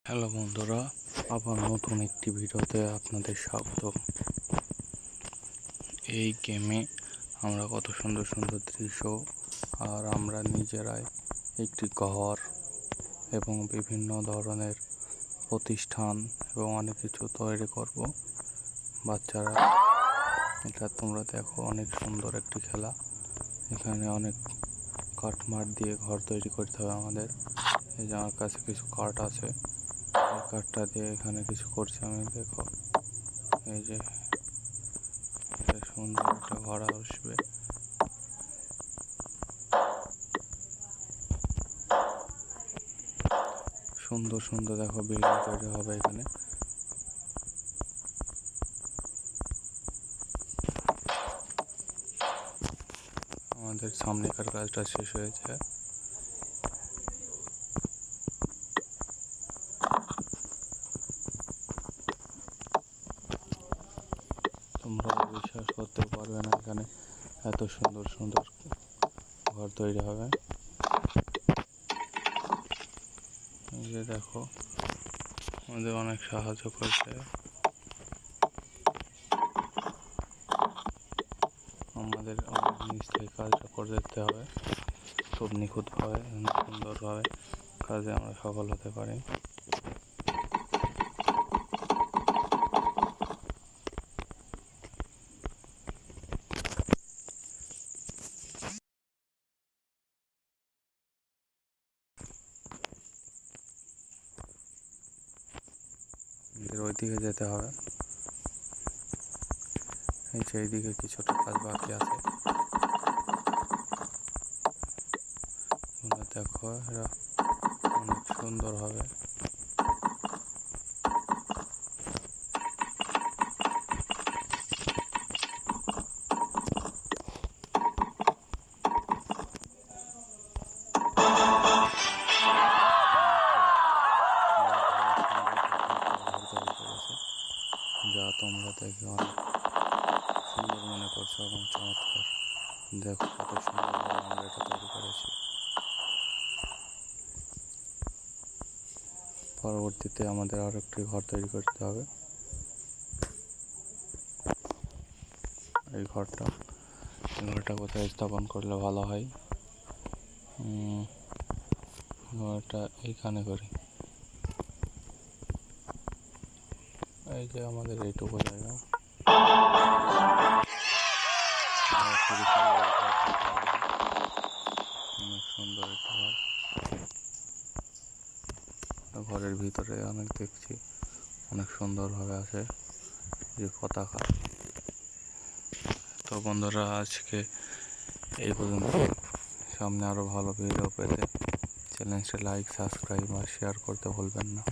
Hello বন্ধুরা, আবার নতুন একটি ভিডিওতে আপনাদের স্বাগত। এই গেমে আমরা কত সুন্দর সুন্দর দৃশ্য আর আমরা নিজেরাই একটি ঘর এবং বিভিন্ন ধরনের প্রতিষ্ঠান এবং অনেক কিছু তৈরি করব। বাচ্চারা এটা তোমরা দেখো, অনেক সুন্দর একটি খেলা। এখানে অনেক কাঠমাট দিয়ে ঘর তৈরি করতে হবে আমাদের। এই যে আমার কাছে কিছু কাঠ আছে, এই কাঠটা দিয়ে এখানে কিছু করছি আমি। দেখো, এই যে সুন্দর একটা ঘর আসবে। সুন্দর সুন্দর দেখো বিল্ডিং তৈরি হবে এখানে। আমাদের সামনেকার কাজটা শেষ হয়েছে। তোমরা বিশ্বাস করতে পারবে না, এখানে এত সুন্দর সুন্দর ঘর তৈরি হবে। এই যে দেখো, আমাদের অনেক সাহায্য করছে। আমাদের অনেক নিচ থেকে কাজটা করে দিতে হবে, খুব নিখুঁতভাবে, সুন্দরভাবে কাজে আমরা সফল হতে পারি। আমাদের ওই দিকে যেতে হবে। এই যে এইদিকে কিছুটা কাজ বাকি আছে। তোমরা দেখো, এরা অনেক সুন্দর হবে। যা তোমরা দেখে অনেক সুন্দর মনে করছো এবং চমৎকার। দেখো কত সুন্দরভাবে আমরা এটা তৈরি করেছি। পরবর্তীতে আমাদের আরো একটি ঘর তৈরি করতে হবে। এই ঘরটা কোথায় স্থাপন করলে ভালো হয়? ঘরটা এইখানে করি। এই যে আমাদের এইটুকু জায়গা, অনেক সুন্দর একটা ঘর। ঘরের ভিতরে অনেক দেখছি অনেক সুন্দরভাবে আছে যে পতাকা। তো বন্ধুরা, আজকে এই পর্যন্ত। সামনে আরও ভালো ভিডিও পেতে চ্যানেলটি লাইক, সাবস্ক্রাইব আর শেয়ার করতে ভুলবেন না।